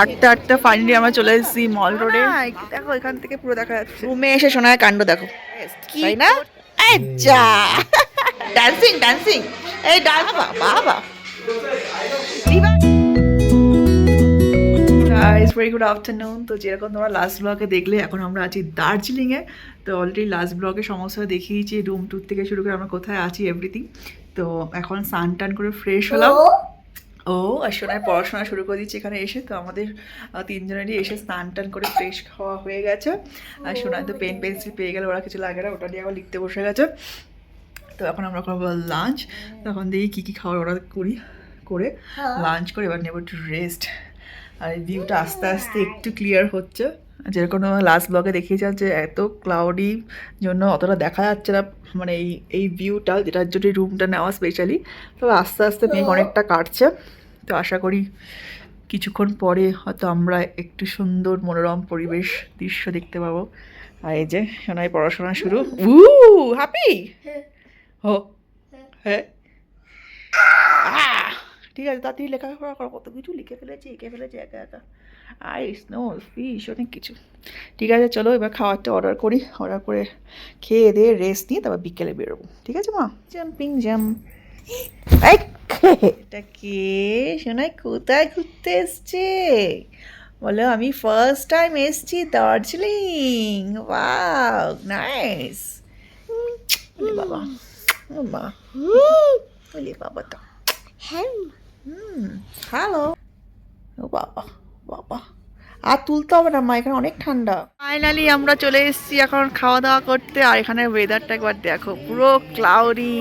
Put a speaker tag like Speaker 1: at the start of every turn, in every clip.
Speaker 1: আটটা ফাইনালি আমরা চলে এসেছি মল রোডে। দেখো এখান থেকে পুরো দেখা যাচ্ছে। রুমে এসে শোনায় কাণ্ড দেখো, তাই না? আচ্ছা ডান্সিং ডান্সিং এই বাবা বাবা। Guys very good afternoon. তো যেরকম তোমরা লাস্ট ব্লগে দেখলে, এখন আমরা আছি দার্জিলিংয়ে। তো অলরেডি লাস্ট ব্লগে সমস্ত দেখিয়েছি, রুম ট্যুর থেকে শুরু করে আমরা কোথায় আছি এভরিথিং। তো এখন স্নান টান করে ফ্রেশ হলাম। ও আর সোনায় পড়াশোনা শুরু করে দিচ্ছে এখানে এসে। তো আমাদের তিনজনেরই এসে স্নান টান করে ফ্রেশ খাওয়া হয়ে গেছে। আর সোনায় তো পেন পেন্সিল পেয়ে গেলে, ওরা কিছু লাগে না, ওটা দিয়ে আবার লিখতে বসে গেছে। তো এখন আমরা খাবো লাঞ্চ। তখন দেখি কী খাওয়ার অর্ডার করি, করে লাঞ্চ করে এবার নেবো একটু রেস্ট। আর এই ভিউটা আস্তে আস্তে একটু ক্লিয়ার হচ্ছে। যেরকম লাস্ট ব্লগে দেখিয়েছিলাম যে এত ক্লাউডি জন্য অতটা দেখা যাচ্ছে না, মানে এই ভিউটা, যেটার জন্য রুমটা নেওয়া স্পেশালি। তো আস্তে আস্তে মেঘ অনেকটা কাটছে। তো আশা করি কিছুক্ষণ পরে হয়তো আমরা একটু সুন্দর মনোরম পরিবেশ দৃশ্য দেখতে পাবো। আর এই যে সোনাই পড়াশোনা শুরু। হ্যাপি হো হ্যাঁ ঠিক আছে, তাড়াতাড়ি লেখাপড়া করো, কত কিছু লিখে ফেলেছি এঁকে ফেলেছি একা একা, আইস নো ফিশ অনেক কিছু। ঠিক আছে চলো এবার খাবারটা অর্ডার করি, অর্ডার করে খেয়ে দিয়ে রেস্ট নিয়ে তারপর বিকেলে বেরোবো। ঠিক আছে মা? Jumping jump. এটা কে শোনাই কোথায় ঘুরতে এসছে? বলো আমি ফার্স্ট টাইম এসছি দার্জিলিং। Wow nice. ওলে বাবা, ও মা, ওলে বাবা তো হ্যালো। ও বাবা বাবা, আর তুলতে হবে না মা, এখানে অনেক ঠান্ডা। ফাইনালি আমরা চলে এসেছি এখন খাওয়া দাওয়া করতে। আর এখানে ওয়েদারটা একবার দেখো, পুরো ক্লাউডি।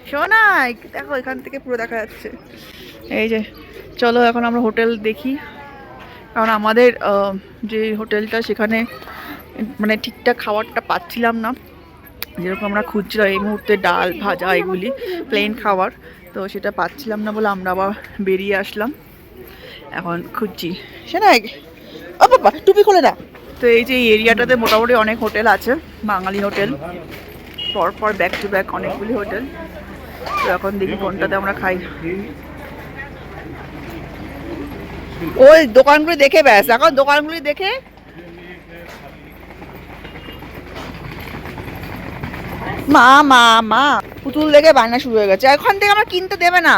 Speaker 1: শোনাই দেখো এখান থেকে পুরো দেখা যাচ্ছে। এই যে চলো এখন আমরা হোটেল দেখি, কারণ আমাদের যে হোটেলটা সেখানে মানে ঠিকঠাক খাবারটা পাচ্ছিলাম না, যেরকম আমরা খুঁজছিলাম এই মুহূর্তে ডাল ভাজা এগুলি প্লেন খাবার, তো সেটা পাচ্ছিলাম না বলে আমরা আবার বেরিয়ে আসলাম। এখন খুঁজছি শোনাই। ও বাবা টুপি খুলে না। তো এই যে এই এরিয়াটাতে মোটামুটি অনেক হোটেল আছে, বাঙালি হোটেল, পরপর ব্যাক টু ব্যাক অনেকগুলি হোটেল। তো এখন দেখি কোনটাতে আমরা খাই। ওই দোকানগুলি দেখে ব্যাস, এখন দোকানগুলি দেখে মা মা মা পুতুল দেখে বায়না শুরু হয়ে গেছে, এখন থেকে আমার কিনতে দেবে না।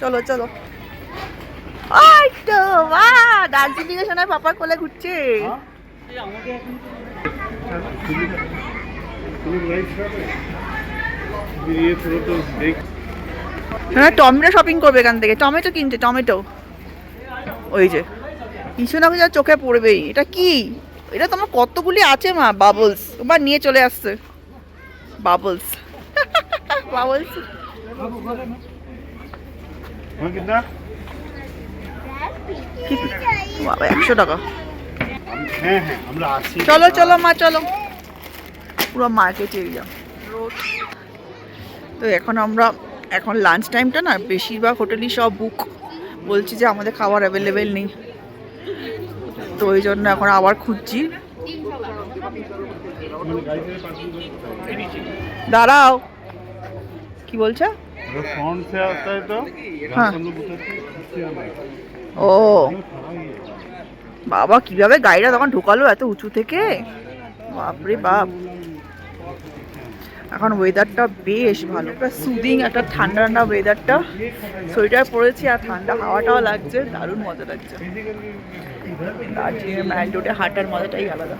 Speaker 1: চলো চলো। ওই তো মা দার্জিলিং এ শোনায় পাপার কোলে ঘুরছে। টমেটো শপিং করবে এখান থেকে, টমেটো কিনতে, টমেটো। ওই যে কিছু না কিছু চোখে পড়বেই। এটা কি? এটা তোমার কতগুলি আছে মা, বাবলস। তোমার নিয়ে চলে আসছে বাবলস। বাবলস বাবা 100 টাকা। চলো চলো মা চলো, পুরো মার্কেট এরিয়া রোড। তো এখন লাঞ্চ টাইমটা না, বেশিরভাগ হোটেলই সব বুক, বলছি যে আমাদের খাবার অ্যাভেলেবেল নেই। তো ওই জন্য এখন আবার খুঁজছি। দাঁড়াও, কি বলছো? হ্যাঁ। ও বাবা, কিভাবে গাড়িটা তখন ঢোকালো এত উঁচু থেকে, বাপরে বাপ। এখন ওয়েদারটা বেশ ভালো, সুদিং একটা ঠান্ডা ঠান্ডা ওয়েদারটা। সোয়েটার পরেছি আর ঠান্ডা হাওয়াটাও লাগছে, দারুণ মজা লাগছে। দার্জিলিংয়ের ম্যান রোডে হাঁটার মজাটাই আলাদা।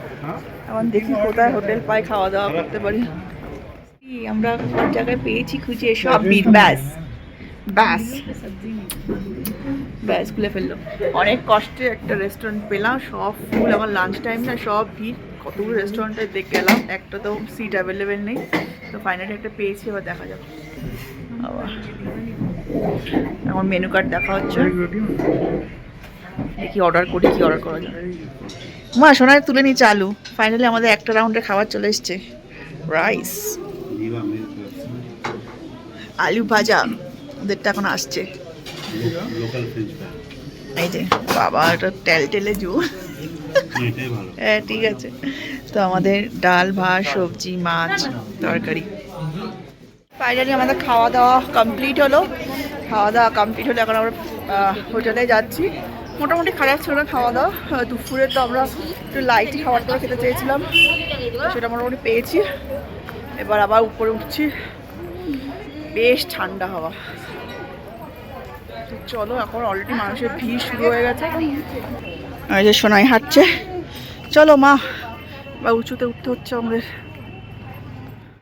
Speaker 1: এখন দেখি কোথায় হোটেল পাই, খাওয়া দাওয়া করতে পারি। আমরা সব জায়গায় পেয়েছি খুঁজে, সব ভিড়। ব্যাস ব্যাস ব্যাস খুলে ফেললো। অনেক কষ্টে একটা রেস্টুরেন্ট পেলাম, সব ফুল। আমার লাঞ্চ টাইম না, সব ভিড়। কতগুলো রেস্টুরেন্টে দেখে গেলাম, একটা তো সিট অ্যাভেলেবেল নেই। তো ফাইনালি একটা পেয়েছি, এবার দেখা যাবে। আবার এখন মেনু কার্ড দেখা হচ্ছে, দেখি অর্ডার করি, কি অর্ডার করা যায়। মা সোনায় তুলে নিচ্ছে আলু। ফাইনালি আমাদের একটা রাউন্ডে খাবার চলে এসছে। রাইস, আলু ভাজা, ওদেরটা এখন আসছে। এই যে বাবা, এটা টেলে জোর। হ্যাঁ ঠিক আছে। তো আমাদের ডাল ভাত সবজি মাছ তরকারি। ফাইনালি আমাদের খাওয়া দাওয়া কমপ্লিট হলো। এখন আমরা হোটেলে যাচ্ছি। মোটামুটি খারাপ ছিল না খাওয়া দাওয়া। দুপুরে তো আমরা একটু লাইট খাবার দাবার খেতে চেয়েছিলাম, সেটা মোটামুটি পেয়েছি। এবার আবার উপরে উঠছি, বেশ ঠান্ডা হাওয়া। চলো, এখন অলরেডি মানুষের ভিড় শুরু হয়ে গেছে। এই যে সোনাই হাঁটছে, চলো মা। বা উঁচুতে উঠতে হচ্ছে আমাদের।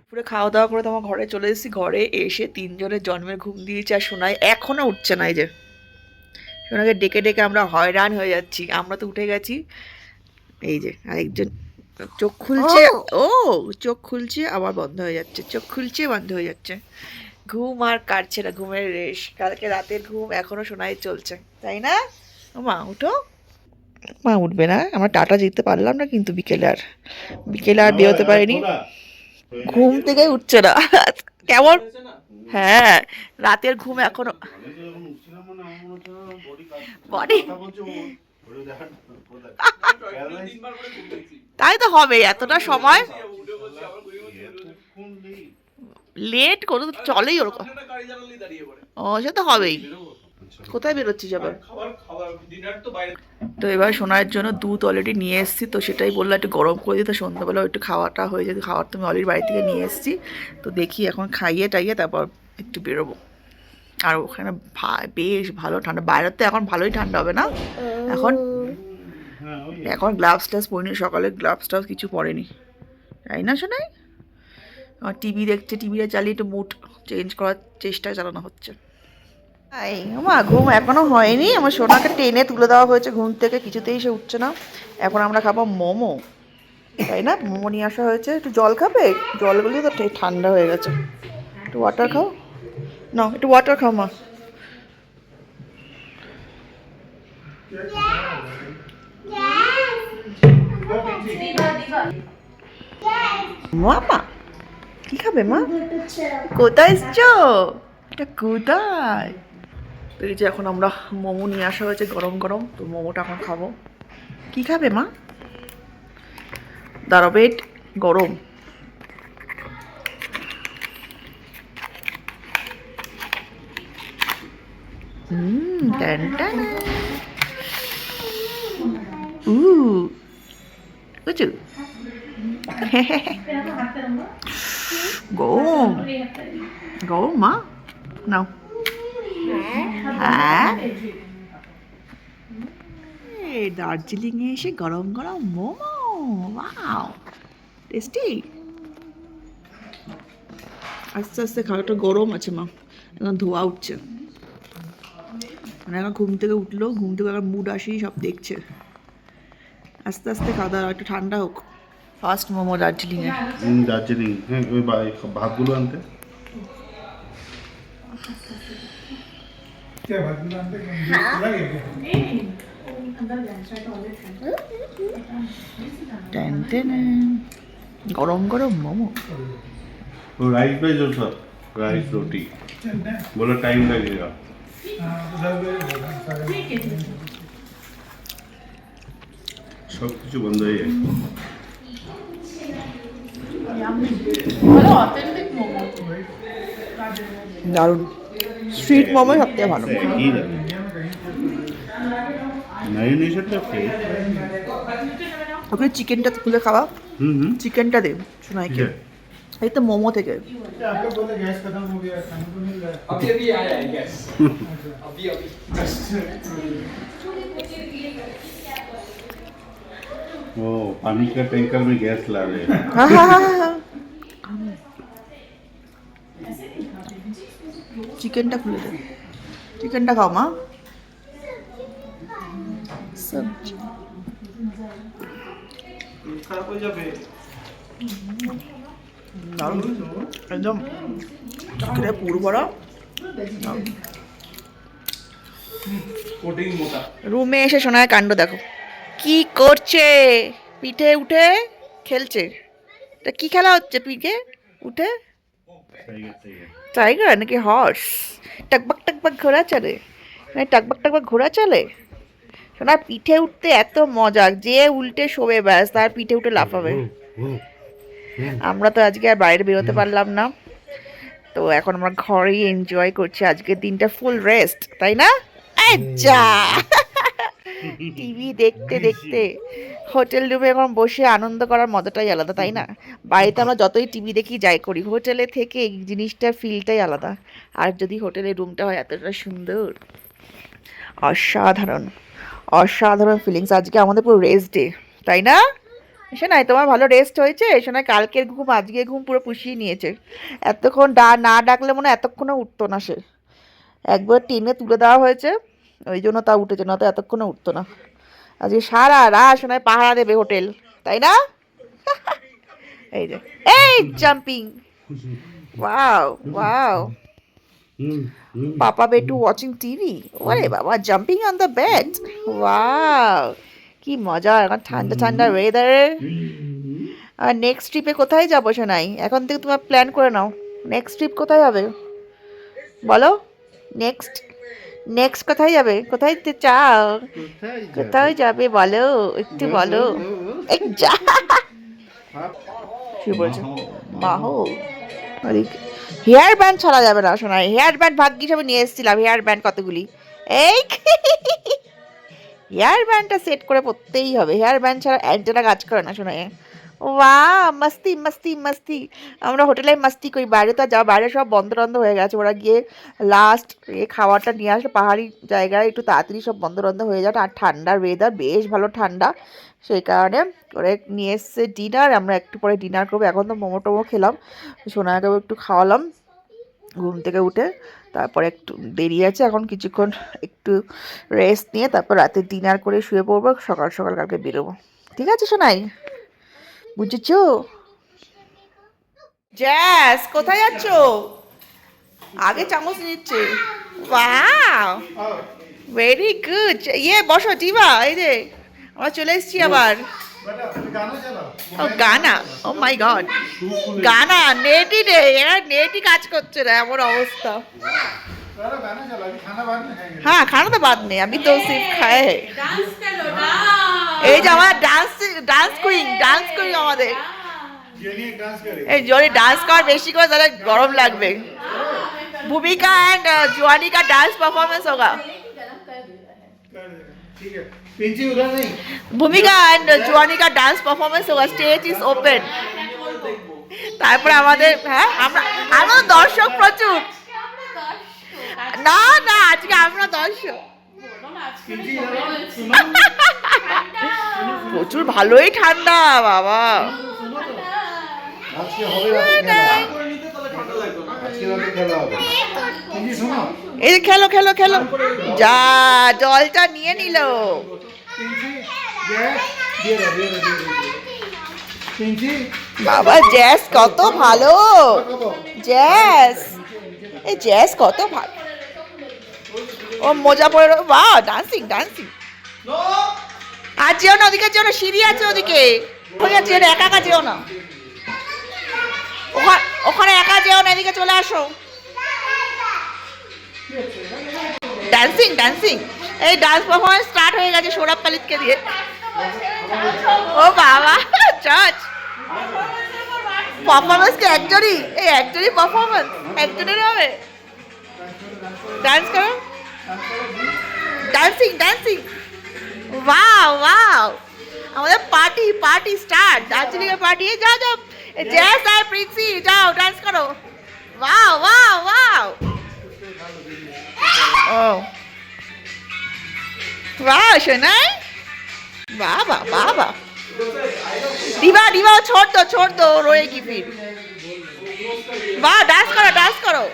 Speaker 1: পুরো খাওয়া দাওয়া করে তোমার ঘরে চলে এসেছি। ঘরে এসে 3 জনের জন্মের ঘুম দিয়েছি, আর সোনাই এখনো উঠছে না। এই যে সোনাকে ডেকে ডেকে আমরা হয়রান হয়ে যাচ্ছি। আমরা তো উঠে গেছি, এই যে আরেকজন চোখ খুলছে, ও চোখ খুলছে আবার বন্ধ হয়ে যাচ্ছে, চোখ খুলছে বন্ধ হয়ে যাচ্ছে। ঘুম আর কাটছে না, ঘুমের রেশ। কালকে রাতের ঘুম এখনো সোনাই চলছে, তাই না? মা উঠো। মা উঠবে না, আমরা টাটা যেতে পারলাম না, কিন্তু বিকেলে আর বেরোতে পারিনি। ঘুম থেকে উঠছে না কেমন? হ্যাঁ, রাতের ঘুম এখনো বডি। তাই তো হবে, এতটা সময় লেট করে চলেই ওরকম। ও সে তো হবেই। কোথায় বেরোচ্ছিস আবার? তো এবার সোনার জন্য দুধ অলরেডি নিয়ে এসেছি, তো সেটাই বললো একটু গরম করে দিতে, সন্ধ্যাবেলা একটু খাওয়াটা হয়ে যেত। খাওয়ার তো আমি অলরেডি বাড়ি থেকে নিয়ে এসেছি, তো দেখি এখন খাইয়ে টাইয়ে তারপর একটু বেরোবো। আর ওখানে বেশ ভালো ঠান্ডা, বাইরের তো এখন ভালোই ঠান্ডা হবে না এখন। এখন গ্লাভস টাভস পরিনি, সকালে গ্লাভস টাভস কিছু পরেনি, তাই না শোনাই? আমার টিভি দেখছে, টিভিটা চালিয়ে একটু মুড চেঞ্জ করার চেষ্টা চালানো হচ্ছে। এই মা, ঘুম এখনো হয়নি। আমার সোনাকে টেনে তুলে দেওয়া হয়েছে ঘুম থেকে, কিছুতেই সে উঠছে না। এখন আমরা খাবো মোমো, তাই না? মোমো নিয়ে আসা হয়েছে। একটু জল খাবে? জলগুলি তো ঠান্ডা হয়ে গেছে। একটু ওয়াটার খাও না, একটু ওয়াটার খাও মা। মামা কি খাবে মা? কোথায় এসছো? এটা কোথায়? তো এই যে এখন আমরা মোমো নিয়ে আসা হয়েছে গরম গরম, তো মোমোটা এখন খাবো। কি খাবে মা? দাঁড়াও, বেট গরম। Tan tan. বুঝু গরম গরম মা, নাও। হ্যাঁ, দার্জিলিং এ এসে গরম গরম মোমো, ওয়াও টেস্টি। আস্তে আস্তে খাওয়াটা গরম আছে মা, এখন ধোয়া উঠছে। মানে এখন ঘুম থেকে উঠলো, ঘুম থেকে এখন মুড আসেই সব দেখছে। আস্তে আস্তে খাওয়া দাওয়া একটু ঠান্ডা হোক। ফার্স্ট মোমো দার্জিলিং এ।
Speaker 2: দার্জিলিং, হ্যাঁ ওই ভাতগুলো আনতে।
Speaker 1: गरम गरम मोमो।
Speaker 2: राइस पे जो सब राइस रोटी बोलो टाइम लगेगा। सब कुछ बंद है।
Speaker 1: দারুণ। স্ট্রিট মোমো সবথেকে ভালো।
Speaker 2: नहीं नहीं सकते
Speaker 1: ওকে চিকেনটা খুলে খাওয়া। চিকেনটা দে সোনাইকে। এই তো মোমো থেকে।
Speaker 3: अभी आया है गैस अभी
Speaker 2: वो पानी का टैंकर में गैस ला रहे हैं।
Speaker 1: চিকেনটা খুলে দে, চিকেনটা খাও মা। সবজি
Speaker 3: খারাপ হয়ে যাবে
Speaker 1: একদম চিকেনের পুর ভরা।
Speaker 3: কোটিং মোটা।
Speaker 1: রুমে এসে সোনার কাণ্ড দেখো, কি করছে? পিঠে উঠে খেলছে। তা কি খেলা হচ্ছে পিঠে উঠে? টাইগার নাকি হর্স? টাকবাক টাকবাক ঘোড়া চলে, টাকবাক টাকবাক ঘোড়া চলে। সোনার পিঠে উঠতে এত মজা, যে উল্টে শোবে ব্যাস তার পিঠে উঠে লাফাবে। আমরা তো আজকে আর বাইরে বেরোতে পারলাম না, তো এখন আমরা ঘরেই এনজয় করছি আজকের দিনটা, ফুল রেস্ট, তাই না? আচ্ছা টিভি দেখতে দেখতে হোটেল রুমে এখন বসে আনন্দ করার মজাটাই আলাদা, তাই না? বাড়িতে আমরা যতই টিভি দেখি যাই করি, হোটেলে থেকে এই জিনিসটার ফিলটাই আলাদা। আর যদি হোটেলের রুমটা হয় এতটা সুন্দর, অসাধারণ অসাধারণ ফিলিংস। আজকে আমাদের পুরো রেস্ট ডে, তাই না? শোনাই তোমার ভালো রেস্ট হয়েছে? শোনাই কালকের ঘুম আজকে ঘুম পুরো পুষিয়ে নিয়েছে। এতক্ষণ না ডাকলে মনে হয় এতক্ষণে উঠতো না সে। একবার টেনে তুলে দেওয়া হয়েছে, ওই জন্য তা উঠেছে, না তো এতক্ষণে উঠতো না। আজকে সারা রাত শোনায় পাহারা দেবে হোটেল, তাই না? এই যে এই জাম্পিং, ওয়াও ওয়াও, পাপা বেটু ওয়াচিং টিভি, ওরে বাবা jumping on the bed, wow কি মজা, এখন ঠান্ডা ঠান্ডা ওয়েদার। আর নেক্সট ট্রিপে কোথায় যাবো শোনাই? এখন থেকে তোমার প্ল্যান করে নাও, নেক্সট ট্রিপ কোথায় হবে বলো? নেক্সট নেক্সট কোথায় যাবে? কোথায় যেতে চাও? কোথায় যাবে বলো, একটু বলো। এই যা কি বলছো মাহো, হেয়ার ব্যান্ড ছাড়া যাবে না শোনাই, হেয়ার ব্যান্ড ভাগ্যিস আমি নিয়ে এসেছিলাম, হেয়ার ব্যান্ড কতগুলি। এই হেয়ার ব্যান্ডটা সেট করে পড়তেই হবে, হেয়ার ব্যান্ড ছাড়া অ্যান্টেনা কাজ করে না শোনায়। বাহ মস্তি মস্তি মস্তি, আমরা হোটেলে মাস্তি করি, বাইরে তো যা, বাইরে সব বন্ধ টন্ধ হয়ে গেছে। ওরা গিয়ে লাস্ট খাবারটা নিয়ে আসলে পাহাড়ি জায়গায় একটু তাড়াতাড়ি সব বন্ধ টন্ধ হয়ে যায়। আর ঠান্ডার ওয়েদার, বেশ ভালো ঠান্ডা, সেই কারণে ওরা নিয়ে এসছে ডিনার। আমরা একটু পরে ডিনার করবো। এখন তো মোমো টোমো খেলাম, সোনাকেও একটু খাওয়ালাম ঘুম থেকে উঠে। তারপরে একটু দেরি আছে, এখন কিছুক্ষণ একটু রেস্ট নিয়ে তারপর রাতে ডিনার করে শুয়ে পড়বো, সকাল সকাল কালকে বেরোবো। ঠিক আছে সোনাই, বুঝেছো? জ্যাস কোথায় যাচ্ছ? আগে চামচ নিচ্ছে, ওয়াও ভেরি গুড। ইয়ে বসো টিভা, এই যে আমরা চলে এসেছি আবার। ও গানা, ও মাই গড, গানা নেটই রে, এরা নেটই কাজ করছে না, এমন অবস্থা। हाँ खाना तो बाद में, अभी तो सिर्फ खाए है। এই যে আমার ডান্স কুইন আমাদের, এই জোরে ডান্স কর বেশি করে, তাহলে গরম লাগবে। भूमिका एंड जुआनी का डांस परफॉर्मेंस होगा। भूमिका एंड जुआनी का डांस परफॉर्मेंस होगा, स्टेज इज ओपन। তারপরে আমাদের, হ্যাঁ আমরা দর্শক প্রচুর, না না আজকে আমরা দর্শক প্রচুর, ভালোই ঠান্ডা বাবা। এই খেলো খেলো খেলো, যা জলটা নিয়ে নিল। বাবা জ্যাস কত ভালো, জ্যাস, এই জ্যাস কত ভালো। ও মোজা পরে, বাহ ডান্সিং ডান্সিং। আর যেও না ওদিকে, যেও না, সিঁড়ি আছে ওদিকে, ওখানে একা একা যেও না, ওখানে একা যেও না, এদিকে চলে আসো। ডান্সিং ডান্সিং, এই ডান্স পারফরমেন্স স্টার্ট হয়ে গেছে সৌরভ পালিতকে দিয়ে। ও বাবা চাচ, পারফরমেন্স কি একজনই? এই একজনই পারফরমেন্স, একজনের হবে? ডান্স করো, ডান্সিং ডান্সিং, ওয়াও ওয়াও, আমাদের পার্টি পার্টি স্টার্ট, দার্জিলিং এর পার্টি। যাও যাও জ্যাস আর প্রিন্সি, যাও ডান্স করো, ওয়াও ওয়াও ওয়াও। ও वाह शनाई, बाबा बाबा, दीवा दीवा छोड़ दो रोएगी फिर। वाह डांस करो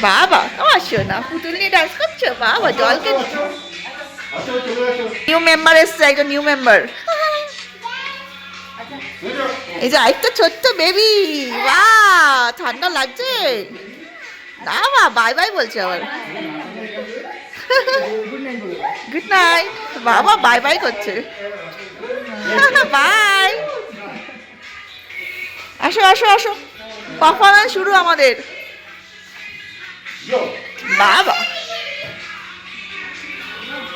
Speaker 1: बाबा, আমার শোনা পুতুল নিয়ে ডান্স করছো বাবা, জলকে। নিউ মেম্বার এসছে, একজন নিউ মেম্বার। এই যে আরেকটা ছোট্ট বেবি, বাহ ঠান্ডা লাগছে না, বাই বাই বলছে আবার। গুড নাইট বাবা, বাই বাই করছে, বাই। আসো আসো আসো, পারফরমেন্স শুরু আমাদের। বাবা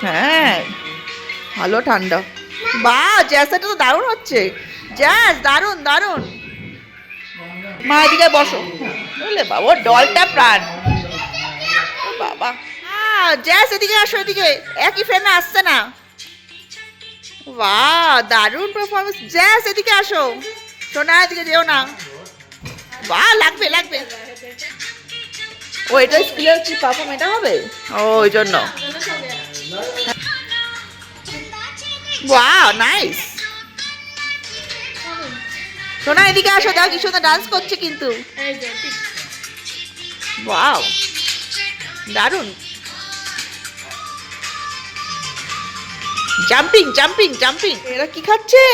Speaker 1: হ্যাঁ ভালো ঠান্ডা, বাহ জ্যাসটা তো দারুণ হচ্ছে, জ্যাস দারুণ দারুণ। মা এদিকে বসো, বুঝলে বাবা, ডলটা প্রাণ বাবা। জ্যাস এদিকে আসো, এদিকে একই ফ্রেমে আসছে না। বাহ, দারুণ পারফরমেন্স। জ্যাস এদিকে আসো, সোনা এদিকে যেও না। বাহ, লাগবে লাগবে। ও এটা স্কুলের কি পারফর্ম এটা হবে? ও ওই জন্য। Wow nice. সোনা এদিকে আসো, দাও কি সুন্দর ডান্স করছে কিন্তু। ওয়াও দারুণ। Jumping jumping jumping. এরা কি খাচ্ছে?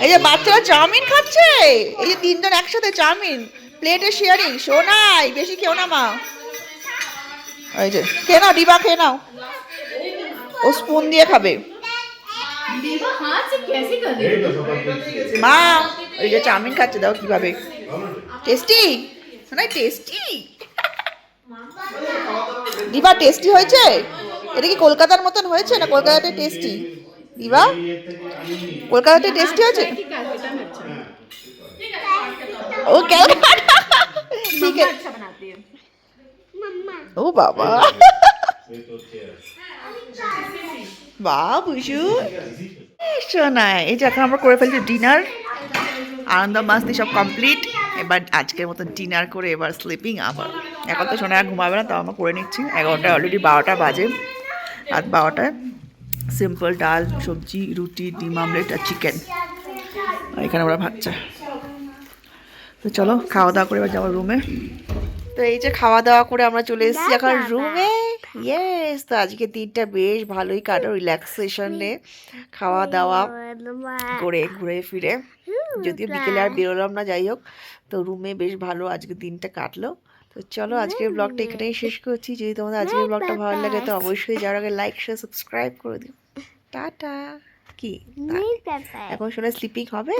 Speaker 1: এই যে বাচ্চারা চাউমিন খাচ্ছে। এই যে তিনজন একসাথে চাউমিন প্লেটে শেয়ারিং। সোনাই বেশি খেও না মা। এই যে খেয়ে নাও, ডিবা খেয়ে নাও। ও স্পুন দিয়ে খাবে।
Speaker 4: हाथ से कैसे कर रही हो?
Speaker 1: মা এই যে চাউমিন খাচ্ছে, দাও কিভাবে। Tasty Sonai, tasty. দিবা টেস্টি হয়েছে? এটা কি কলকাতার মতন হয়েছে না কলকাতাতে টেস্টি? দিবা কলকাতাতে টেস্টি হয়েছে? ও ক্যালকাটা। ঠিক আছে।
Speaker 4: अच्छा बनाती है।
Speaker 1: ও বাবা, বাহ বুঝু শোনায়। এই যে এখন আমরা করে ফেলছি ডিনার। আনন্দ মাস্তি সব কমপ্লিট। এবার আজকের মতো ডিনার করে এবার স্লিপিং। আবার এখন তো শোনা ঘুমাবে না, তাও আমরা করে নিচ্ছি। 11টা অলরেডি, 12টা বাজে, রাত 12টায়। সিম্পল ডাল, সবজি, রুটি, ডিম আমলেট আর চিকেন। আর এখানে আমরা ভাতটা। তো চলো খাওয়া দাওয়া করে এবার যাবো রুমে। তো এই যে খাওয়া দাওয়া করে আমরা চলে এসেছি এখন রুমে। ইয়েস, তো আজকে দিনটা বেশ ভালোই কাটলো রিল্যাক্সেশনে, খাওয়া দাওয়া করে ঘুরে ফিরে। যদিও বিকেলে আর বেরোলাম না, যাই হোক। তো রুমে বেশ ভালো আজকে দিনটা কাটলো। তো চলো আজকের ব্লগটা এখানেই শেষ করছি। যদি তোমাদের আজকের ব্লগটা ভালো লাগে তো অবশ্যই যাওয়ার আগে লাইক শেয়ার সাবস্ক্রাইব করে দিও। টাটা। কি এখন শোনাই স্লিপিং হবে?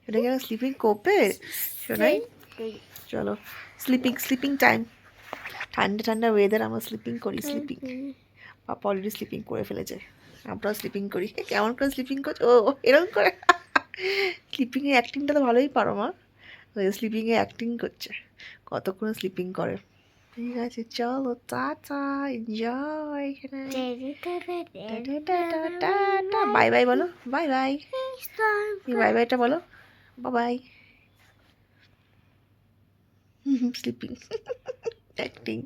Speaker 1: শোনা কেন স্লিপিং করবে শোনাই? চলো স্লিপিং স্লিপিং টাইম। ঠান্ডা ঠান্ডা ওয়েদার, আমরা স্লিপিং করি। স্লিপিং পাপা অলরেডি স্লিপিং করে ফেলেছে, আমরাও স্লিপিং করি। কেমন করে স্লিপিং করছো? ও এরকম করে। স্লিপিংয়ে অ্যাক্টিংটা তো ভালোই পারো মা। ওই স্লিপিংয়ে অ্যাক্টিং করছে, কতক্ষণ স্লিপিং করে। ঠিক আছে চলো tata, enjoy. Tata bye bye বলো, বাই বাই। বাই বাইটা বলো, বাই বাই। Sleeping acting.